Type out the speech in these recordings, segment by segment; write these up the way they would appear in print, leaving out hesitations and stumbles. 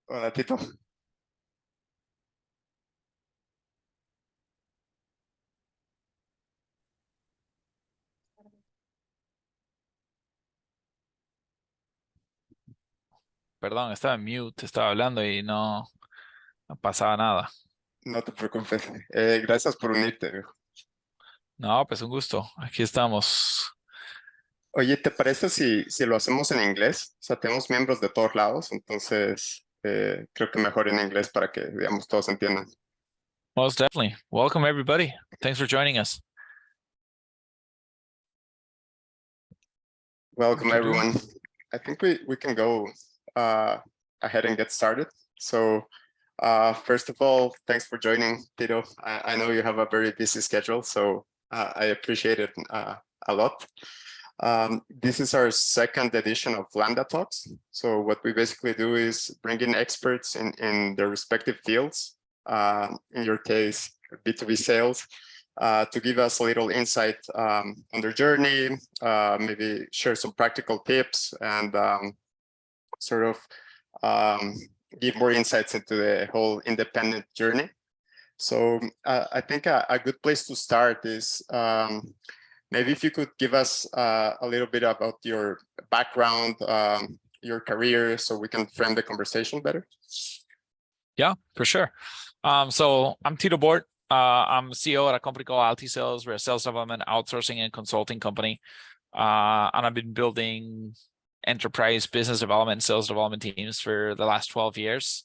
Hola, Tito. Perdón, estaba en mute, estaba hablando y no pasaba nada. No te preocupes. Gracias por unirte, viejo. No, pues un gusto. Aquí estamos. Oye, ¿te parece si lo hacemos en inglés? O sea, tenemos miembros de todos lados, entonces creo que mejor en inglés para que, digamos, todos entiendan. Most definitely. Welcome, everybody. Thanks for joining us. Welcome, Do-do. everyone. I think we can go uh, ahead and get started. So, first of all, thanks for joining, Tito. I know you have a very busy schedule, so I appreciate it a lot. This is our second edition of Landa Talks. So what we basically do is bring in experts in their respective fields, in your case, B2B sales, to give us a little insight on their journey, maybe share some practical tips and sort of give more insights into the whole independent journey. So I think a good place to start is maybe if you could give us a little bit about your background, your career, so we can frame the conversation better. Yeah, for sure. So I'm Tito Bohrt. I'm CEO at a company called Altisales. We're a sales development, outsourcing, and consulting company. And I've been building enterprise business development, sales development teams for the last 12 years.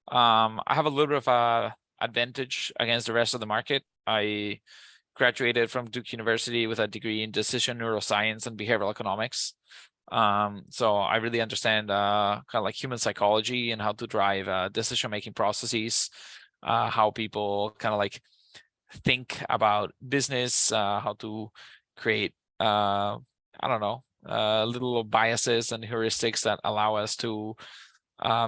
I have a little bit of a advantage against the rest of the market. I graduated from Duke University with a degree in decision neuroscience and behavioral economics. So I really understand kind of like human psychology and how to drive decision-making processes, how people kind of like think about business, how to create, I don't know, little biases and heuristics that allow us to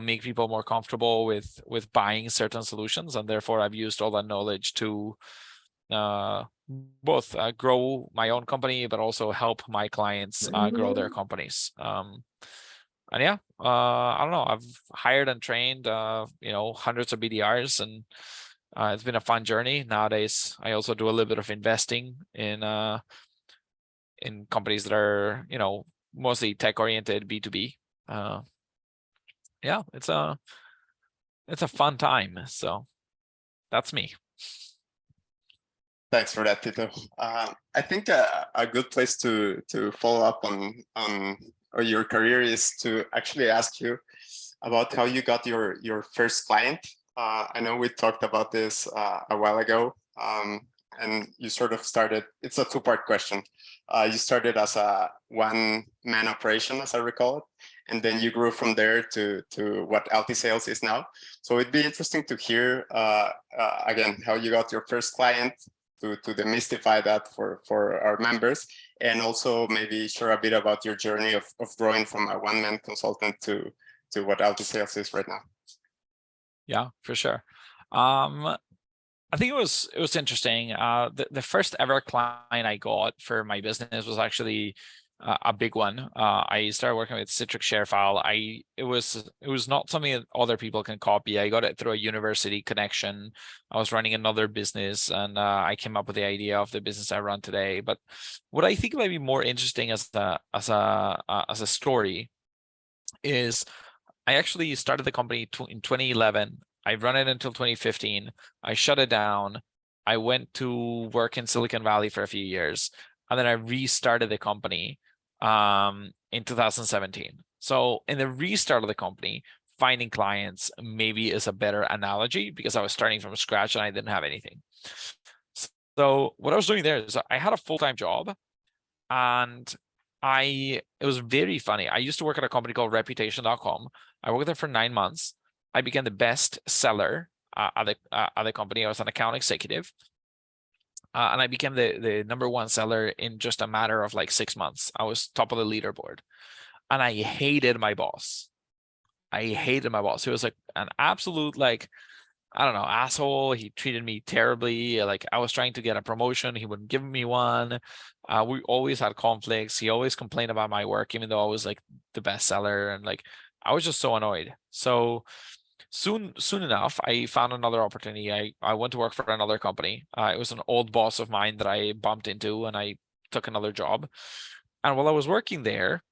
make people more comfortable with buying certain solutions. And therefore, I've used all that knowledge to both grow my own company, but also help my clients grow their companies. And yeah, I don't know. I've hired and trained, hundreds of BDRs, and it's been a fun journey. Nowadays, I also do a little bit of investing in companies that are, mostly tech-oriented B2B. Yeah, it's a fun time. So that's me. Thanks for that, Tito. I think a good place to follow up on or your career is to actually ask you about how you got your first client. I know we talked about this a while ago, and you sort of started. It's a two-part question. You started as a one-man operation, as I recall it, and then you grew from there to what Altisales is now. So it'd be interesting to hear again how you got your first client, to demystify that for our members, and also maybe share a bit about your journey of growing from a one-man consultant to what Altisales is right now. Yeah, for sure. I think it was interesting. The first ever client I got for my business was actually a big one. I started working with Citrix ShareFile. It was not something that other people can copy. I got it through a university connection. I was running another business, and I came up with the idea of the business I run today. But what I think might be more interesting as a story is I actually started the company in 2011. I run it until 2015. I shut it down. I went to work in Silicon Valley for a few years, and then I restarted the company in 2017. So in the restart of the company, finding clients maybe is a better analogy because I was starting from scratch and I didn't have anything. So what I was doing there is I had a full-time job, and it was very funny. I used to work at a company called Reputation.com. I worked there for 9 months. I became the best seller at the company. I was an account executive. And I became the number one seller in just a matter of like 6 months. I was top of the leaderboard. And I hated my boss. I hated my boss. He was like an absolute, like, I don't know, asshole. He treated me terribly. Like, I was trying to get a promotion, he wouldn't give me one. We always had conflicts. He always complained about my work, even though I was like the best seller. And like, I was just so annoyed. So soon enough, I found another opportunity. I went to work for another company. It was an old boss of mine that I bumped into, and I took another job. And while I was working there,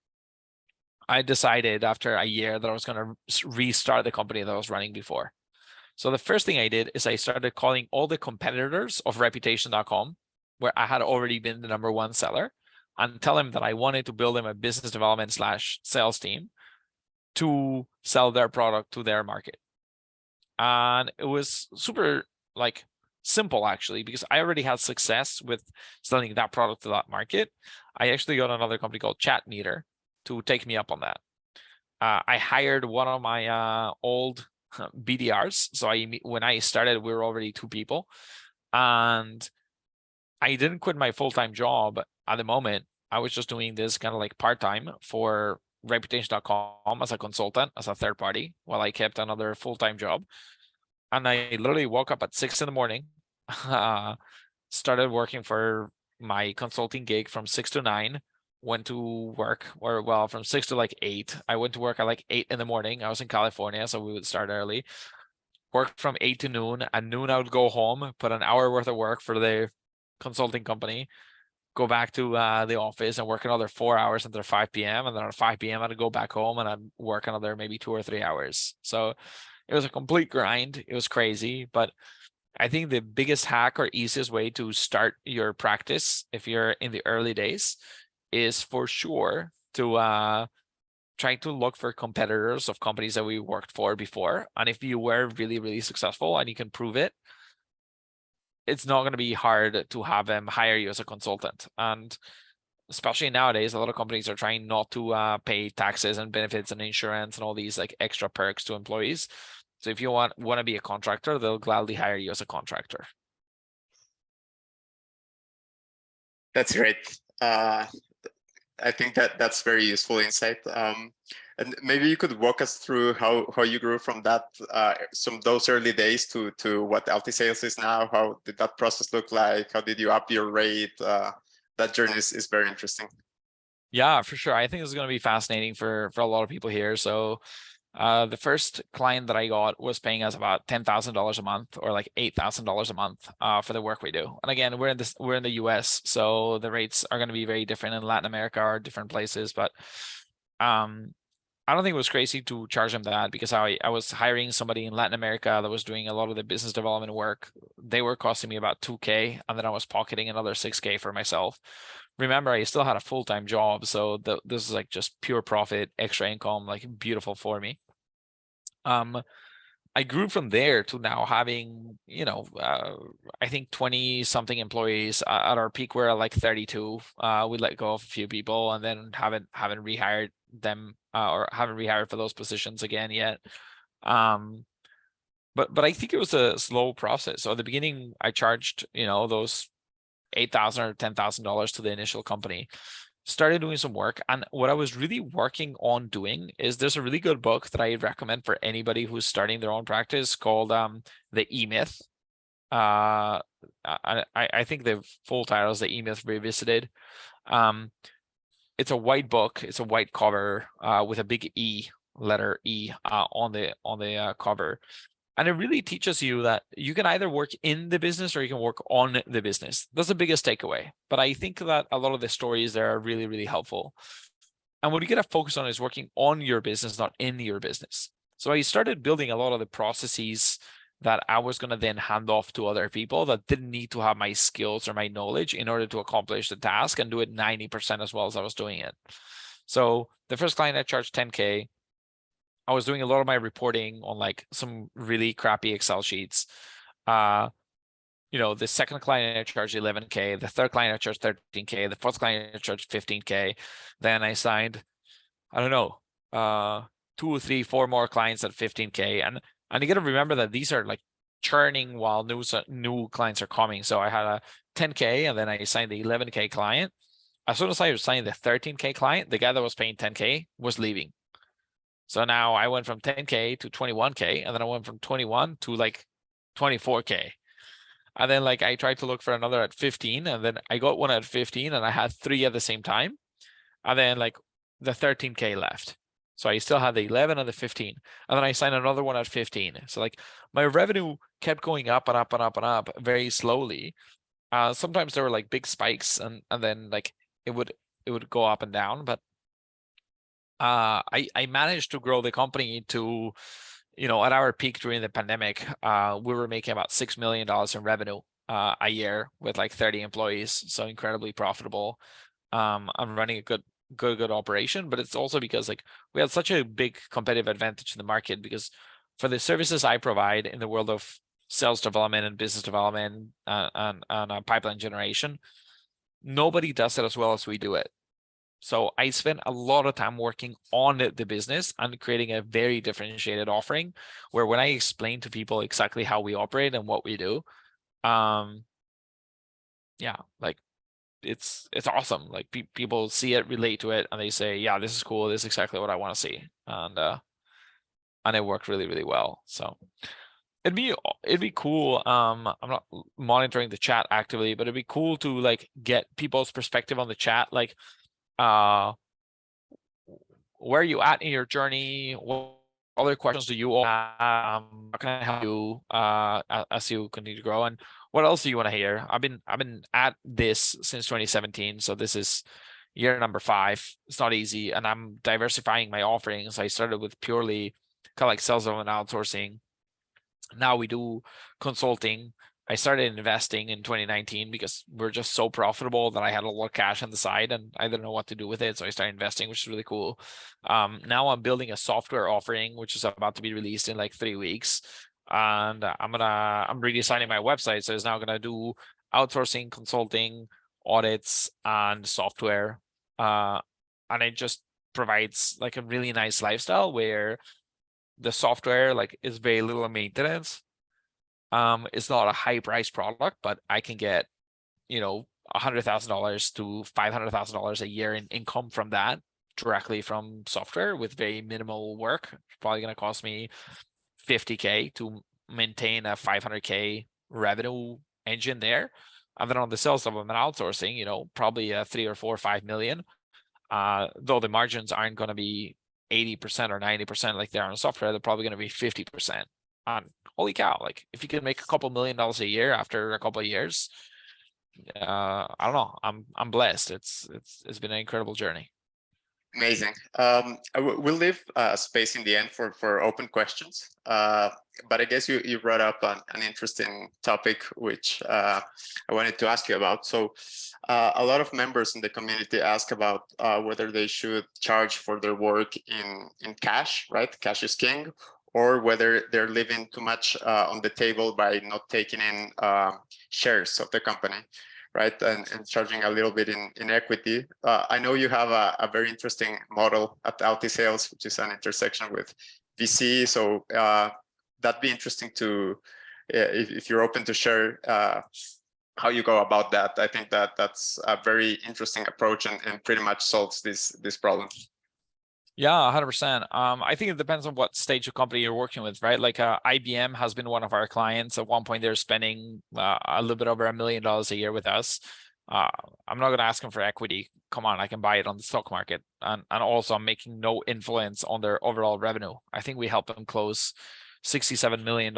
I decided after a year that I was going to restart the company that I was running before. So the first thing I did is I started calling all the competitors of reputation.com, where I had already been the #1 seller, and tell them that I wanted to build them a business development / sales team to sell their product to their market. And it was super like simple actually, because I already had success with selling that product to that market. I actually got another company called Chat Meter to take me up on that. I hired one of my old BDRs. So when I started, we were already 2 people, and I didn't quit my full-time job at the moment. I was just doing this kind of like part-time for reputation.com as a consultant, as a third party, while I kept another full-time job. And I literally woke up at 6 in the morning, started working for my consulting gig from 6 to 9, went to work, or well, from 6 to like 8. I went to work at like 8 in the morning. I was in California, so we would start early. Worked from 8 to noon. At noon, I would go home, put an hour worth of work for the consulting company, go back to the office and work another 4 hours until 5 p.m. And then at 5 p.m., I'd go back home and I'd work another maybe 2 or 3 hours. So it was a complete grind. It was crazy, but I think the biggest hack or easiest way to start your practice, if you're in the early days, is for sure to try to look for competitors of companies that we worked for before. And if you were really, really successful and you can prove it, it's not going to be hard to have them hire you as a consultant. And especially nowadays, a lot of companies are trying not to pay taxes and benefits and insurance and all these like extra perks to employees. So if you want to be a contractor, they'll gladly hire you as a contractor. That's great. I think that's very useful insight. And maybe you could walk us through how you grew from that, those early days to what Altisales is now. How did that process look like? How did you up your rate? That journey is very interesting. Yeah, for sure. I think this is going to be fascinating for a lot of people here. So the first client that I got was paying us about $10,000 a month, or like $8,000 a month for the work we do. And again, we're in the US, so the rates are going to be very different in Latin America or different places. But I don't think it was crazy to charge them that, because I was hiring somebody in Latin America that was doing a lot of the business development work. They were costing me about $2K, and then I was pocketing another $6K for myself. Remember, I still had a full-time job, so this is like just pure profit, extra income, like beautiful for me. I grew from there to now having, I think 20 something employees. At our peak, we're at like 32. We let go of a few people and then haven't rehired them or haven't rehired for those positions again yet. But I think it was a slow process. So at the beginning, I charged, those $8,000 or $10,000 to the initial company. Started doing some work, and what I was really working on doing is, there's a really good book that I recommend for anybody who's starting their own practice called The E-Myth. I think the full title is The E-Myth Revisited. It's a white book. It's a white cover with a big letter E on the cover. And it really teaches you that you can either work in the business or you can work on the business. That's the biggest takeaway. But I think that a lot of the stories there are really, really helpful. And what you got to focus on is working on your business, not in your business. So I started building a lot of the processes that I was going to then hand off to other people that didn't need to have my skills or my knowledge in order to accomplish the task and do it 90% as well as I was doing it. So the first client I charged 10K. I was doing a lot of my reporting on like some really crappy Excel sheets. The second client I charged 11K, the third client I charged 13K, the fourth client I charged 15K. Then I signed, I don't know, 2, 3, 4 more clients at 15K. And you got to remember that these are like churning while new clients are coming. So I had a 10K, and then I signed the 11K client. As soon as I signed the 13K client, the guy that was paying 10K was leaving. So now I went from 10K to 21K, and then I went from 21 to like 24K. And then like I tried to look for another at 15, and then I got one at 15, and I had 3 at the same time. And then like the 13K left. So I still had the 11 and the 15, and then I signed another one at 15. So like my revenue kept going up and up and up and up very slowly. Sometimes there were like big spikes, and then like it would go up and down, but I managed to grow the company to, you know, at our peak during the pandemic, we were making about $6 million in revenue a year with like 30 employees, so incredibly profitable. I'm running a good operation, but it's also because like we had such a big competitive advantage in the market, because for the services I provide in the world of sales development and business development and pipeline generation, nobody does it as well as we do it. So I spent a lot of time working on the business and creating a very differentiated offering, where when I explain to people exactly how we operate and what we do, yeah, like it's awesome. Like people see it, relate to it, and they say, yeah, this is cool. This is exactly what I want to see. And it worked really, really well. So it'd be cool. I'm not monitoring the chat actively, but it'd be cool to like get people's perspective on the chat. Like, where are you at in your journey? What other questions do you all have? How can I help you as you continue to grow? And what else do you want to hear? I've been at this since 2017, so this is year number 5. It's not easy, and I'm diversifying my offerings. I started with purely kind of like sales and outsourcing. Now we do consulting. I started investing in 2019 because we're just so profitable that I had a lot of cash on the side and I didn't know what to do with it. So I started investing, which is really cool. Now I'm building a software offering, which is about to be released in like 3 weeks. And I'm redesigning my website. So it's now gonna do outsourcing, consulting, audits, and software. And it just provides like a really nice lifestyle where the software like is very little maintenance. It's not a high price product, but I can get, you know, $100,000 to $500,000 a year in income from that directly from software with very minimal work. It's probably going to cost me $50K to maintain a $500K revenue engine there. And then on the sales of an outsourcing, you know, probably a 3 or 4 or 5 million. Though the margins aren't going to be 80% or 90% like they are on software, they're probably going to be 50%. And holy cow, like if you can make a couple $1 million a year after a couple of years, I don't know, I'm blessed. It's been an incredible journey. Amazing. We'll leave space in the end for open questions. But I guess you brought up an interesting topic, which I wanted to ask you about. So a lot of members in the community ask about whether they should charge for their work in cash, right? Cash is king, or whether they're leaving too much on the table by not taking in shares of the company, right? And charging a little bit in equity. I know you have a very interesting model at Altisales, which is an intersection with VC. So that'd be interesting to, if you're open to share how you go about that. I think that's a very interesting approach and pretty much solves this problem. Yeah, 100%. I think it depends on what stage of company you're working with, right? Like IBM has been one of our clients. At one point, they're spending a little bit over $1 million a year with us. I'm not going to ask them for equity. Come on, I can buy it on the stock market. And also, I'm making no influence on their overall revenue. I think we helped them close $67 million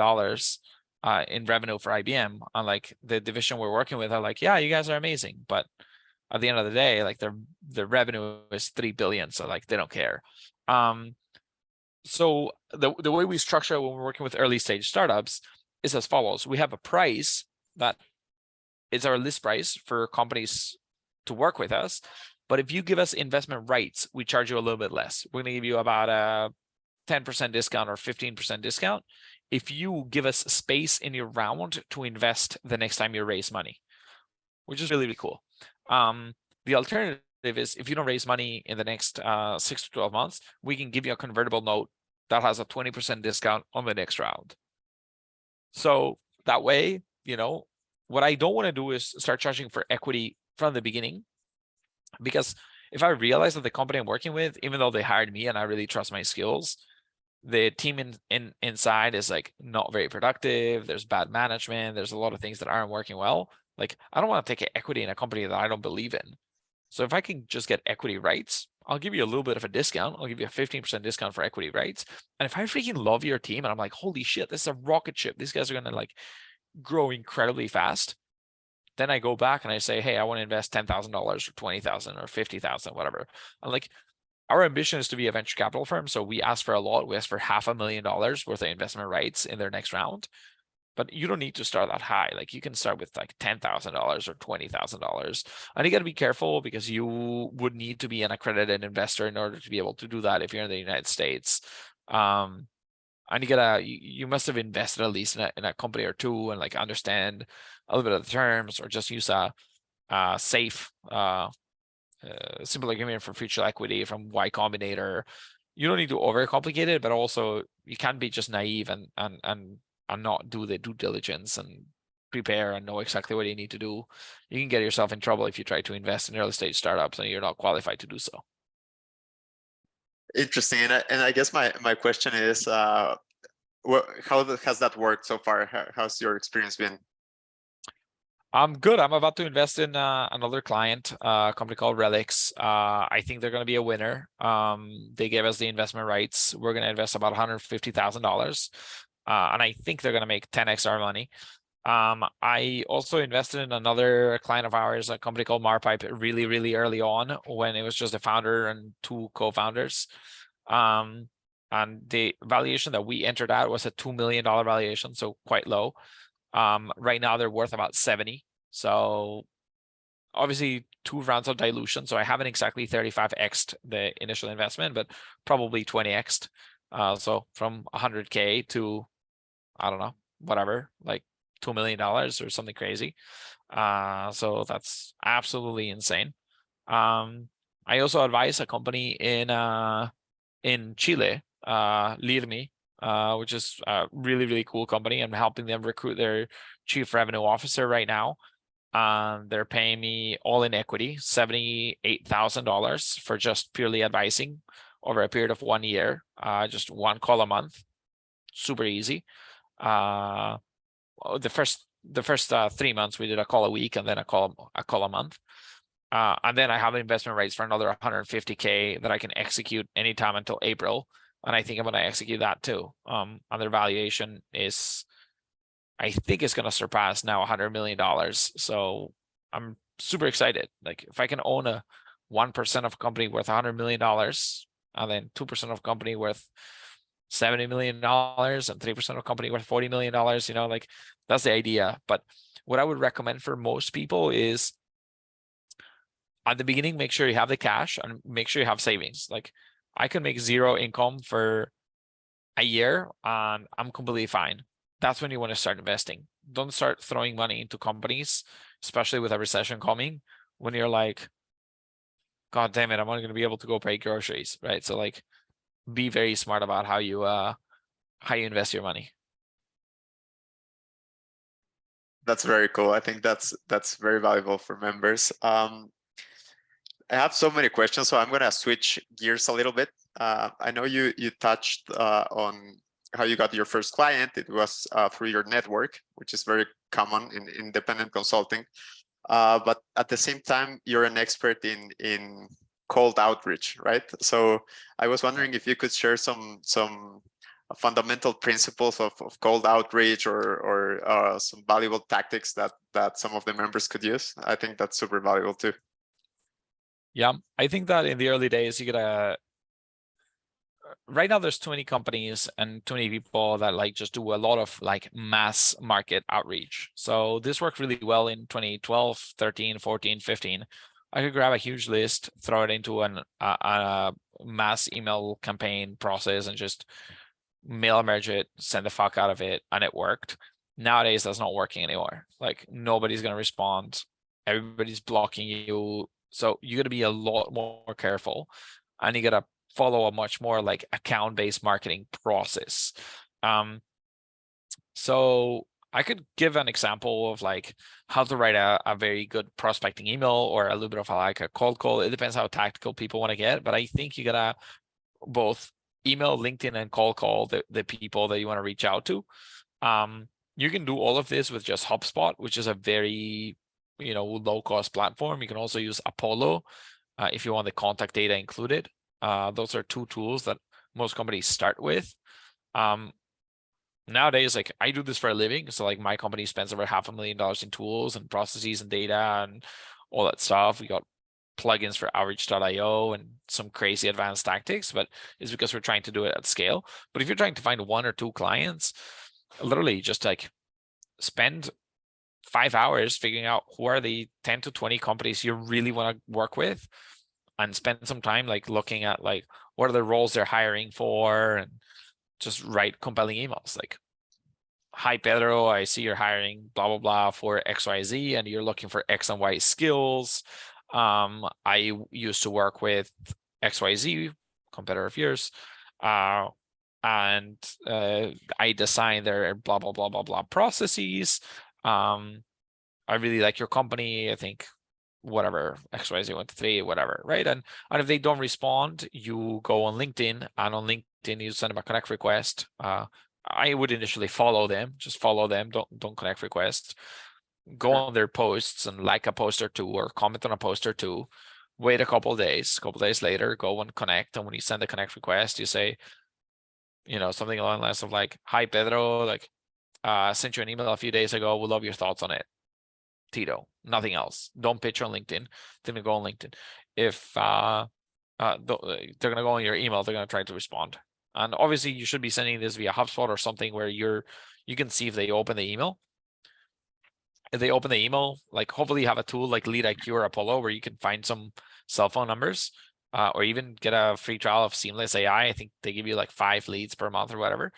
in revenue for IBM. And like the division we're working with are like, yeah, you guys are amazing, but at the end of the day, like their revenue is 3 billion, so like they don't care. So the way we structure when we're working with early stage startups is as follows: we have a price that is our list price for companies to work with us, but if you give us investment rights, we charge you a little bit less. We're going to give you about a 10% discount or 15% discount if you give us space in your round to invest the next time you raise money, which is really, really cool. The alternative is if you don't raise money in the next 6 to 12 months, we can give you a convertible note that has a 20% discount on the next round. So that way, you know, what I don't want to do is start charging for equity from the beginning, because if I realize that the company I'm working with, even though they hired me and I really trust my skills, the team inside is like not very productive. There's bad management. There's a lot of things that aren't working well. Like I don't want to take equity in a company that I don't believe in. So if I can just get equity rights, I'll give you a little bit of a discount. I'll give you a 15% discount for equity, right? And if I freaking love your team and I'm like, holy shit, this is a rocket ship. These guys are gonna like grow incredibly fast. Then I go back and I say, hey, I want to invest $10,000 or $20,000 or $50,000, whatever. I'm like, our ambition is to be a venture capital firm. So we ask for a lot. We ask for $500,000 worth of investment rights in their next round. But you don't need to start that high. Like you can start with like $10,000 or $20,000. And you got to be careful because you would need to be an accredited investor in order to be able to do that if you're in the United States. And you must have invested at least in a company or two and like understand a little bit of the terms, or just use a safe simple agreement for future equity from Y Combinator. You don't need to overcomplicate it, but also you can't be just naive and not do the due diligence and prepare and know exactly what you need to do. You can get yourself in trouble if you try to invest in early stage startups and you're not qualified to do so. Interesting. And I guess my question is, how has that worked so far? How's your experience been? I'm good. I'm about to invest in another client, a company called Relics. I think they're going to be a winner. They gave us the investment rights. We're going to invest about $150,000. And I think they're going to make 10x our money. I also invested in another client of ours, a company called Marpipe, really, really early on when it was just a founder and two co-founders. And the valuation that we entered at was a $2 million valuation, so quite low. Right now they're worth about 70. So obviously 2 rounds of dilution. So I haven't exactly 35x'd the initial investment, but probably 20x'd. So from 100K to, I don't know, whatever, like $2 million or something crazy. So that's absolutely insane. I also advise a company in Chile, Lirmi, which is a really, really cool company. I'm helping them recruit their chief revenue officer right now. They're paying me all in equity, $78,000 for just purely advising over a period of 1 year, just 1 call a month, super easy. The first 3 months we did a call a week and then a call a month. And then I have investment rights for another 150K that I can execute anytime until April. And I think I'm going to execute that too. And their valuation is, I think it's going to surpass now $100 million. So I'm super excited. Like if I can own a 1% of a company worth $100 million and then 2% of a company worth $70 million and 3% of a company worth $40 million, you know, like that's the idea. But what I would recommend for most people is at the beginning, make sure you have the cash and make sure you have savings. Like I can make 0 income for a year and I'm completely fine. That's when you want to start investing. Don't start throwing money into companies, especially with a recession coming, when you're like, God damn it, I'm only going to be able to go pay groceries, right? So like, be very smart about how you invest your money. That's very cool. I think that's very valuable for members. I have so many questions, so I'm going to switch gears a little bit. I know you touched on how you got your first client. It was through your network, which is very common in independent consulting. But at the same time, you're an expert in cold outreach, right? So I was wondering if you could share some fundamental principles of cold outreach or some valuable tactics that some of the members could use. I think that's super valuable too. Yeah, I think that in the early days, you gotta. Right now, there's too many companies and too many people that like just do a lot of like mass market outreach. So this worked really well in 2012, 13, 14, 15. I could grab a huge list, throw it into a mass email campaign process and just mail merge it, send the fuck out of it, and it worked. Nowadays, that's not working anymore. Like nobody's gonna respond. Everybody's blocking you. So you gotta be a lot more careful, and you gotta follow a much more like account-based marketing process. So I could give an example of like how to write a very good prospecting email or a little bit of like a cold call. It depends how tactical people want to get, but I think you gotta both email, LinkedIn, and cold call the people that you want to reach out to. You can do all of this with just HubSpot, which is a very low cost platform. You can also use Apollo. if you want the contact data included. Those are two tools that most companies start with. Nowadays, like I do this for a living, so like my company spends over $500,000 in tools and processes and data and all that stuff. We got plugins for Outreach.io and some crazy advanced tactics, but it's because we're trying to do it at scale. But if you're trying to find 1 or 2 clients, literally just like spend 5 hours figuring out who are the 10 to 20 companies you really want to work with, and spend some time like looking at like what are the roles they're hiring for, and just write compelling emails like, hi Pedro, I see you're hiring blah blah blah for XYZ and you're looking for X and Y skills. I used to work with XYZ, competitor of yours, and I designed their blah blah blah blah blah processes. I really like your company. I think whatever, XYZ 1 to 3, whatever, right? And if they don't respond, you go on LinkedIn, and on LinkedIn you send them a connect request. I would initially follow them, just follow them, don't connect request. Go on their posts and like a post or 2 or comment on a post or 2. Wait a couple days later, go and connect. And when you send a connect request, you say, something along the lines of like, hi Pedro, like sent you an email a few days ago, would love your thoughts on it. Tito, nothing else. Don't pitch on LinkedIn. They're gonna go on LinkedIn. If they're gonna go on your email, they're gonna try to respond. And obviously, you should be sending this via HubSpot or something where you can see if they open the email. If they open the email, like hopefully you have a tool like LeadIQ or Apollo where you can find some cell phone numbers, or even get a free trial of Seamless AI. I think they give you like 5 leads per month or whatever.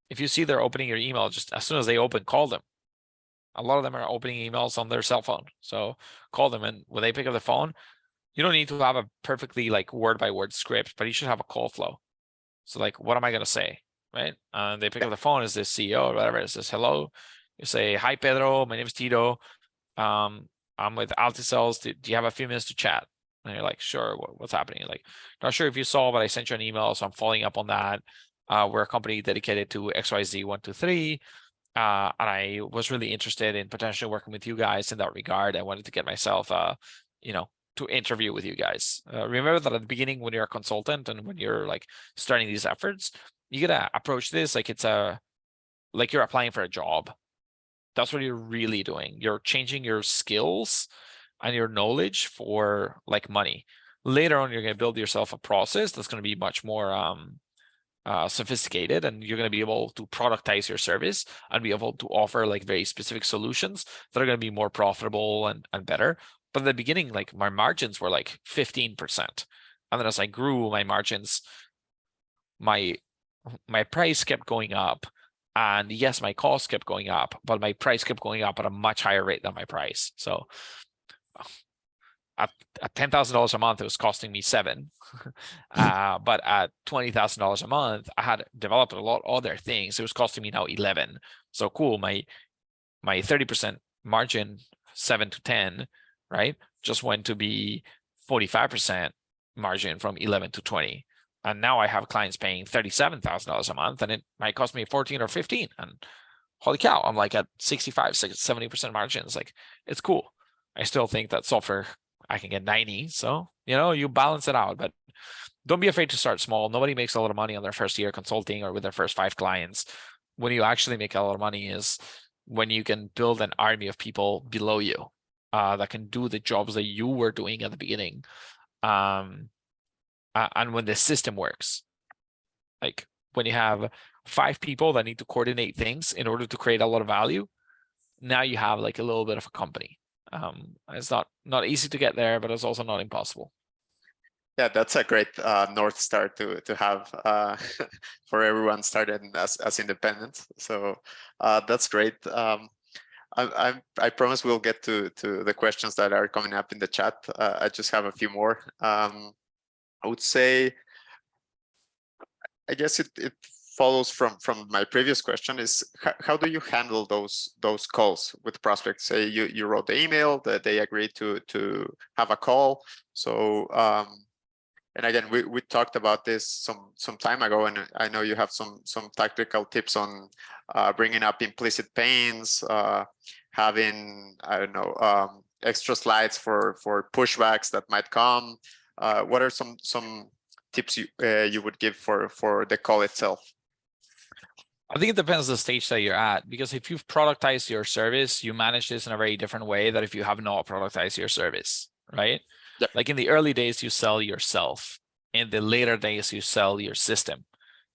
If you see they're opening your email, just as soon as they open, call them. A lot of them are opening emails on their cell phone. So call them, and when they pick up the phone, you don't need to have a perfectly like word by word script, but you should have a call flow. So like, what am I going to say? Right. And they pick up the phone, is this CEO or whatever. It says, hello. You say, hi, Pedro. My name is Tito. I'm with Altisales. Do you have a few minutes to chat? And you're like, sure. What's happening? You're like, not sure if you saw, but I sent you an email. So I'm following up on that. We're a company dedicated to XYZ 1, 2, 3. And I was really interested in potentially working with you guys in that regard. I wanted to get myself, to interview with you guys. Remember that at the beginning, when you're a consultant and when you're like starting these efforts, you gotta approach this like it's like you're applying for a job. That's what you're really doing. You're changing your skills and your knowledge for like money. Later on, you're gonna build yourself a process that's gonna be much more sophisticated, and you're going to be able to productize your service and be able to offer like very specific solutions that are going to be more profitable and better. But in the beginning, like my margins were like 15%. And then as I grew, my margins, my price kept going up. And yes, my cost kept going up, but my price kept going up at a much higher rate than my price. So at $10,000 a month, it was costing me $7,000. But at $20,000 a month, I had developed a lot of other things. It was costing me now $11,000. So cool. My 30% margin, 7 to 10, right, just went to be 45% margin from 11 to 20. And now I have clients paying $37,000 a month, and it might cost me 14 or 15. And holy cow, I'm like at 65, 70% margins. Like, it's cool. I still think that software, I can get 90. So, you balance it out, but don't be afraid to start small. Nobody makes a lot of money on their first year consulting or with their first 5 clients. When you actually make a lot of money is when you can build an army of people below you that can do the jobs that you were doing at the beginning. And when the system works, like when you have 5 people that need to coordinate things in order to create a lot of value, now you have like a little bit of a company. It's not easy to get there, but it's also not impossible. Yeah, that's a great North Star to have for everyone started as independent. So that's great. I promise we'll get to the questions that are coming up in the chat. I just have a few more. I would say, I guess it follows from my previous question is how do you handle those calls with prospects? Say you wrote the email that they agreed to have a call. So and again, we talked about this some time ago, and I know you have some tactical tips on bringing up implicit pains, having, I don't know, extra slides for pushbacks that might come? What are some tips you would give for the call itself? I think it depends the stage that you're at, because if you've productized your service, you manage this in a very different way than if you have not productized your service, right? Yep. Like in the early days, you sell yourself. In the later days, you sell your system.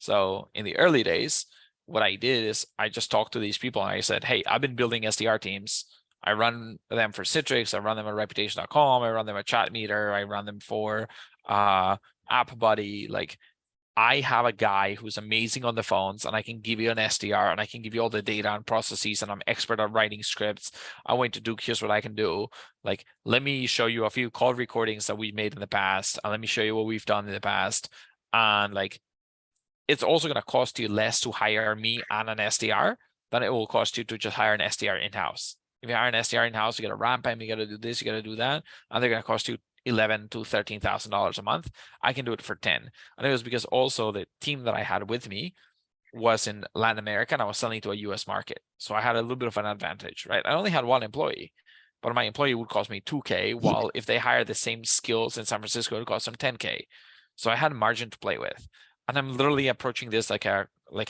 So in the early days, what I did is I just talked to these people and I said, hey, I've been building SDR teams. I run them for Citrix. I run them at reputation.com. I run them at Chatmeter. I run them for AppBuddy. Like, I have a guy who's amazing on the phones, and I can give you an SDR, and I can give you all the data and processes, and I'm expert at writing scripts. I want to do, here's what I can do. Like, let me show you a few call recordings that we made in the past, and let me show you what we've done in the past. And like, it's also going to cost you less to hire me and an SDR than it will cost you to just hire an SDR in-house. If you hire an SDR in-house, you got to ramp him, you got to do this, you got to do that, and they're going to cost you $11,000 to $13,000 a month. I can do it for 10. And it was because also the team that I had with me was in Latin America, and I was selling to a US market. So I had a little bit of an advantage, right? I only had one employee, but my employee would cost me $2K, while if they hire the same skills in San Francisco, it would cost them $10K. So I had a margin to play with. And I'm literally approaching this like an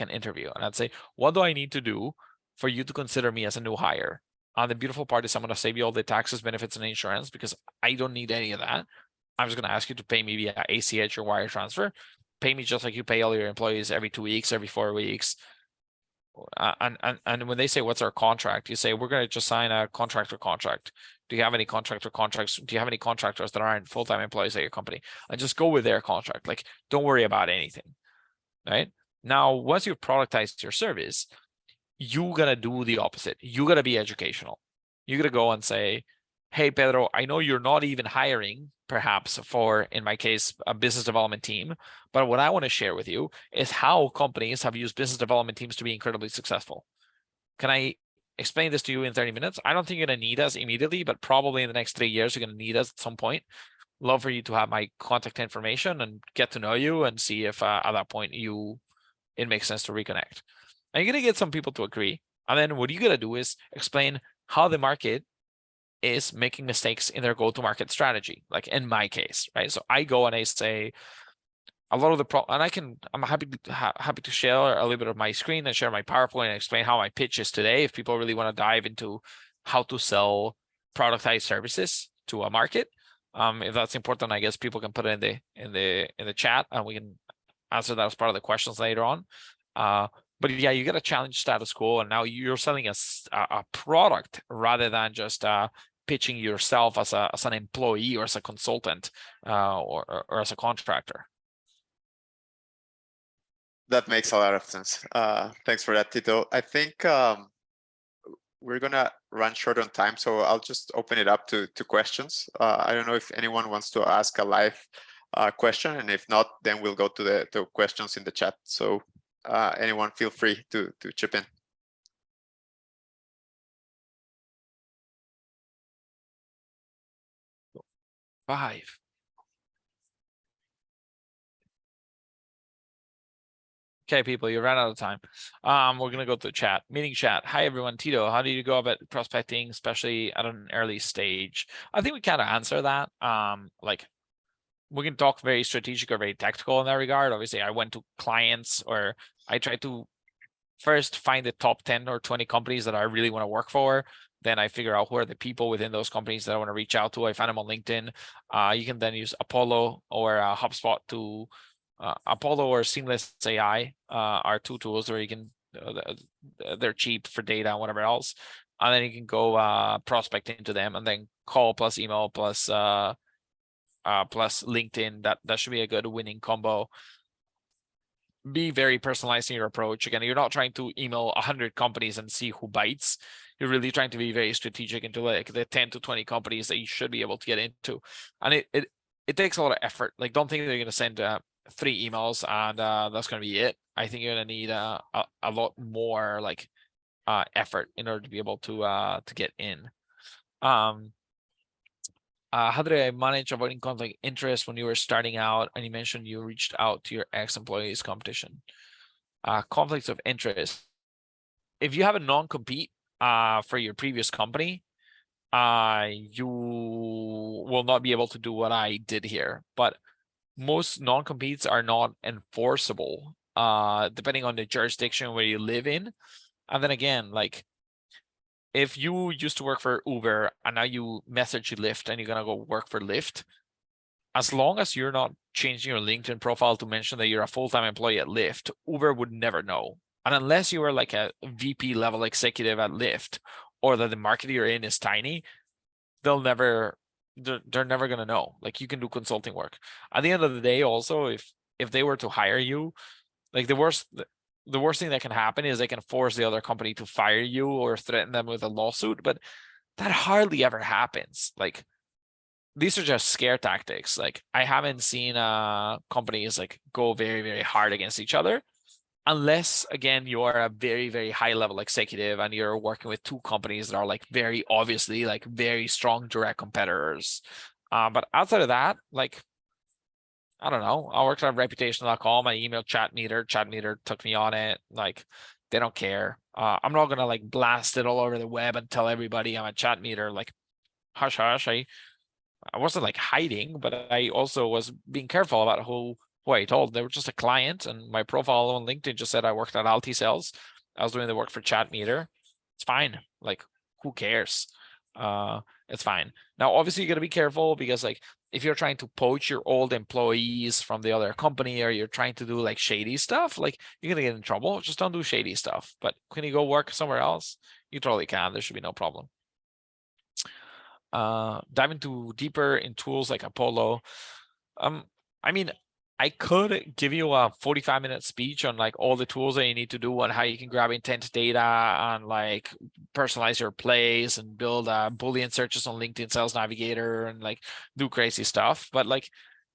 interview. And I'd say, what do I need to do for you to consider me as a new hire? The beautiful part is I'm going to save you all the taxes, benefits, and insurance, because I don't need any of that. I'm just going to ask you to pay me via ACH or wire transfer. Pay me just like you pay all your employees every 2 weeks, every 4 weeks. And when they say, what's our contract? You say, we're going to just sign a contractor contract. Do you have any contractor contracts? Do you have any contractors that aren't full-time employees at your company? And just go with their contract. Like, don't worry about anything, right? Now, once you've productized your service, you gotta do the opposite. You gotta be educational. You gotta go and say, hey, Pedro, I know you're not even hiring, perhaps for, in my case, a business development team, but what I want to share with you is how companies have used business development teams to be incredibly successful. Can I explain this to you in 30 minutes? I don't think you're gonna need us immediately, but probably in the next 3 years, you're gonna need us at some point. Love for you to have my contact information and get to know you and see if at that point it makes sense to reconnect. And you're going to get some people to agree. And then what you're going to do is explain how the market is making mistakes in their go-to-market strategy. Like in my case, right? So I go and I say a lot of the and I'm happy to share a little bit of my screen and share my PowerPoint and explain how my pitch is today. If people really want to dive into how to sell productized services to a market, if that's important, I guess people can put it in the chat, and we can answer that as part of the questions later on. But yeah, you got to challenge status quo, and now you're selling a product rather than just pitching yourself as an employee or as a consultant or as a contractor. That makes a lot of sense. Thanks for that, Tito. I think we're gonna run short on time, so I'll just open it up to questions. I don't know if anyone wants to ask a live question, and if not, then we'll go to the questions in the chat. So anyone feel free to chip in. Five. Okay, people, you ran out of time. We're gonna go to the chat. Meeting chat. Hi everyone, Tito. How do you go about prospecting, especially at an early stage? I think we kind of answer that. Like, we can talk very strategic or very tactical in that regard. Obviously, I went to clients, or I tried to first find the top 10 or 20 companies that I really want to work for. Then I figure out who are the people within those companies that I want to reach out to. I find them on LinkedIn. You can then use Apollo or HubSpot to Apollo or Seamless AI are two tools where you can they're cheap for data and whatever else, and then you can go prospect into them, and then call plus email plus LinkedIn. That should be a good winning combo. Be very personalized in your approach. Again, you're not trying to email 100 companies and see who bites. You're really trying to be very strategic into like the 10 to 20 companies that you should be able to get into, and it takes a lot of effort. Like, don't think that you're going to send 3 emails and that's going to be it. I think you're going to need a lot more like effort in order to be able to get in. How did I manage avoiding conflict of interest when you were starting out? And you mentioned you reached out to your ex-employees competition. Conflicts of interest. If you have a non-compete for your previous company, you will not be able to do what I did here. But most non-competes are not enforceable, depending on the jurisdiction where you live in. And then again, like if you used to work for Uber and now you message Lyft and you're gonna go work for Lyft, as long as you're not changing your LinkedIn profile to mention that you're a full-time employee at Lyft, Uber would never know. And unless you are like a VP level executive at Lyft, or that the market you're in is tiny, they're never gonna know. Like you can do consulting work. At the end of the day, also, if they were to hire you, like the worst thing that can happen is they can force the other company to fire you or threaten them with a lawsuit, but that hardly ever happens. Like these are just scare tactics. Like I haven't seen companies like go very, very hard against each other, unless again you are a very, very high level executive and you're working with two companies that are like very obviously like very strong direct competitors. But outside of that, like I don't know, I worked on reputation.com, I emailed chat meter took me on it. Like they don't care. I'm not gonna like blast it all over the web and tell everybody I'm a chat meter. Like hush hush. I wasn't like hiding, but I also was being careful about who I told. They were just a client, and my profile on LinkedIn just said I worked at Altisales. I was doing the work for Chat Meter. It's fine. Like, who cares? It's fine. Now, obviously, you got to be careful because, like, if you're trying to poach your old employees from the other company, or you're trying to do like shady stuff, like you're gonna get in trouble. Just don't do shady stuff. But can you go work somewhere else? You totally can. There should be no problem. Dive into deeper in tools like Apollo. I mean, I could give you a 45-minute speech on like all the tools that you need to do and how you can grab intent data and like personalize your plays and build Boolean searches on LinkedIn Sales Navigator and like do crazy stuff. But like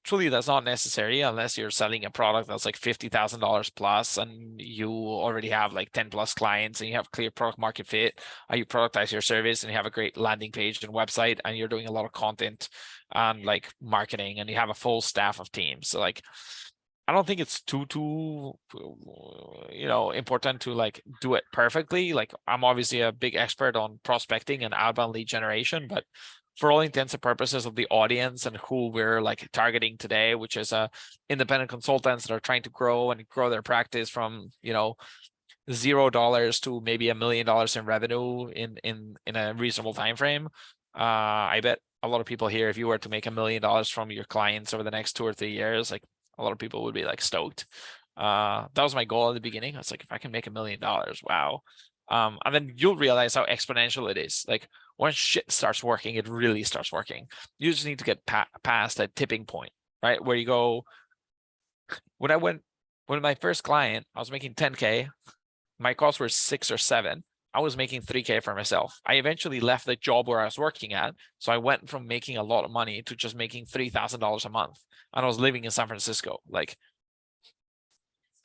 truly that's not necessary unless you're selling a product that's like $50,000 plus and you already have like 10 plus clients and you have clear product market fit, you productize your service and you have a great landing page and website and you're doing a lot of content and like marketing and you have a full staff of teams. So like I don't think it's too important to like do it perfectly. Like I'm obviously a big expert on prospecting and outbound lead generation, but for all intents and purposes of the audience and who we're like targeting today, which is independent consultants that are trying to grow their practice from $0 to maybe $1 million in revenue in a reasonable time frame. I bet a lot of people here, if you were to make $1 million from your clients over the next 2 or 3 years, like a lot of people would be like stoked. That was my goal at the beginning. I was like, if I can make $1 million, wow. And then you'll realize how exponential it is. Like once shit starts working, it really starts working. You just need to get past that tipping point, right? Where you go, when my first client, I was making 10K, my costs were 6 or 7. I was making 3K for myself. I eventually left the job where I was working at. So I went from making a lot of money to just making $3,000 a month. And I was living in San Francisco. Like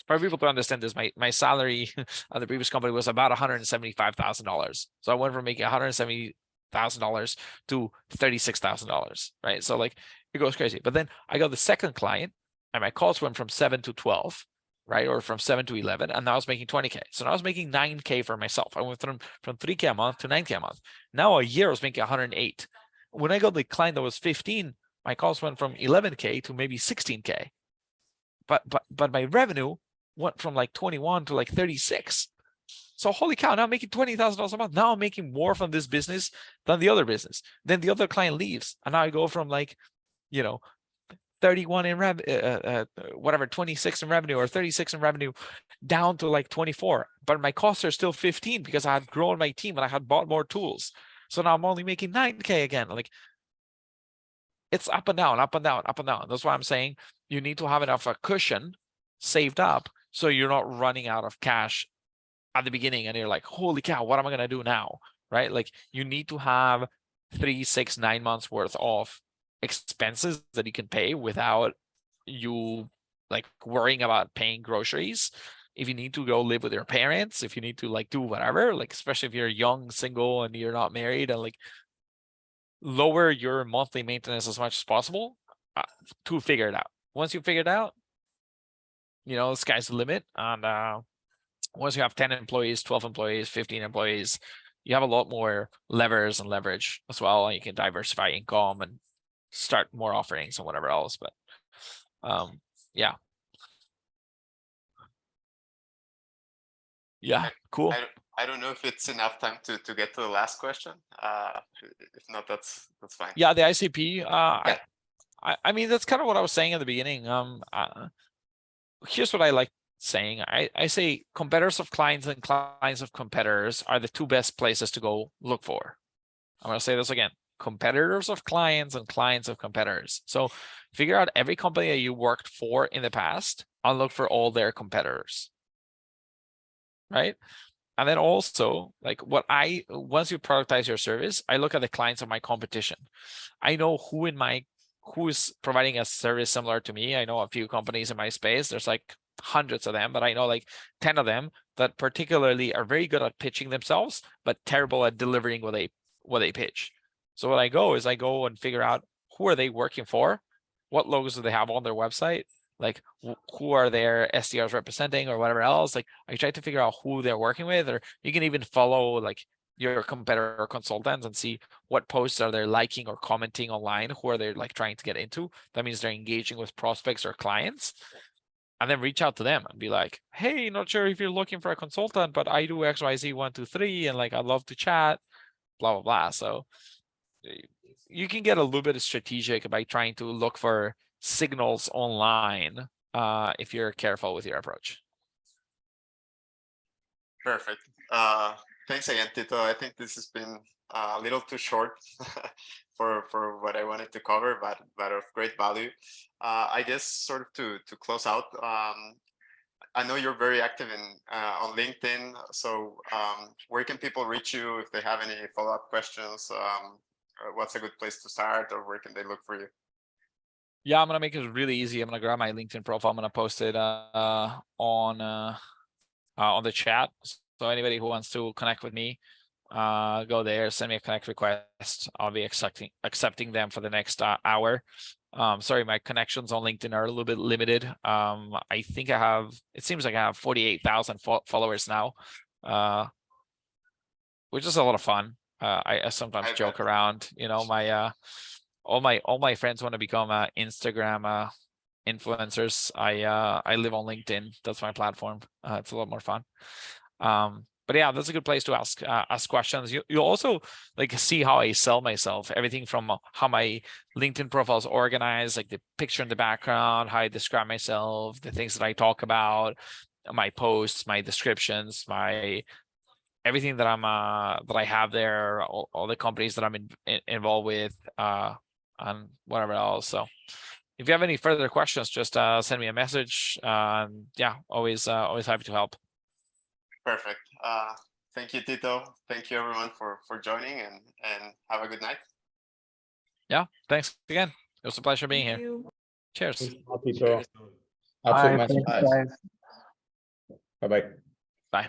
for people to understand this, my salary at the previous company was about $175,000. So I went from making $170,000 to $36,000, right? So like it goes crazy. But then I got the second client and my calls went from 7 to 12, right? Or from 7 to 11. And now I was making 20K. So now I was making 9K for myself. I went from 3K a month to 9K a month. Now a year I was making 108. When I got the client that was 15, my calls went from 11K to maybe 16K. But my revenue went from like 21 to like 36. So holy cow, now I'm making $20,000 a month. Now I'm making more from this business than the other business. Then the other client leaves. And now I go from like, 31 in whatever, 26 in revenue or 36 in revenue down to like 24. But my costs are still 15 because I had grown my team and I had bought more tools. So now I'm only making 9K again. Like it's up and down, up and down, up and down. That's why I'm saying you need to have enough a cushion saved up so you're not running out of cash at the beginning and you're like, holy cow, what am I going to do now? Right? Like you need to have 3, 6, 9 months worth of expenses that you can pay without you like worrying about paying groceries. If you need to go live with your parents, if you need to like do whatever, like especially if you're young, single, and you're not married, and like lower your monthly maintenance as much as possible to figure it out. Once you figure it out, the sky's the limit. And once you have 10 employees, 12 employees, 15 employees, you have a lot more levers and leverage as well, and you can diversify income and start more offerings and whatever else. But yeah. Yeah, cool. I don't know if it's enough time to get to the last question. If not, that's fine. Yeah, the ICP. Yeah. I mean, that's kind of what I was saying at the beginning. Here's what I like saying. I say competitors of clients and clients of competitors are the two best places to go look for. I'm going to say this again. Competitors of clients and clients of competitors. So figure out every company that you worked for in the past and look for all their competitors. Right? And then also, like once you productize your service, I look at the clients of my competition. I know who is providing a service similar to me. I know a few companies in my space. There's like hundreds of them, but I know like 10 of them that particularly are very good at pitching themselves, but terrible at delivering what they pitch. So what I go and figure out who are they working for, what logos do they have on their website, like who are their SDRs representing or whatever else. Like I try to figure out who they're working with, or you can even follow like your competitor consultants and see what posts are they liking or commenting online, who are they like trying to get into. That means they're engaging with prospects or clients, and then reach out to them and be like, hey, not sure if you're looking for a consultant, but I do XYZ 1, 2, 3, and like I'd love to chat, blah blah blah. So you can get a little bit strategic by trying to look for signals online if you're careful with your approach. Perfect. Thanks again, Tito. I think this has been a little too short for what I wanted to cover, but of great value. I guess sort of to close out, I know you're very active on LinkedIn. So where can people reach you if they have any follow-up questions? What's a good place to start, or where can they look for you? Yeah, I'm gonna make it really easy. I'm gonna grab my LinkedIn profile. I'm gonna post it on the chat. So anybody who wants to connect with me, go there, send me a connect request. I'll be accepting them for the next hour. Sorry, my connections on LinkedIn are a little bit limited. I think it seems like I have 48,000 followers now, which is a lot of fun. I sometimes joke around, you know, all my friends want to become Instagram influencers. I live on LinkedIn. That's my platform. It's a lot more fun. But yeah, that's a good place to ask questions. You also like see how I sell myself. Everything from how my LinkedIn profile is organized, like the picture in the background, how I describe myself, the things that I talk about, my posts, my descriptions, everything that I have there, all the companies that I'm involved with, and whatever else. So if you have any further questions, just send me a message. Yeah, always happy to help. Perfect. Thank you, Tito. Thank you, everyone, for joining, and have a good night. Yeah, thanks again. It was a pleasure being here. Cheers. Tito. Cheers. Absolute Bye. masterclass. Bye-bye. Bye.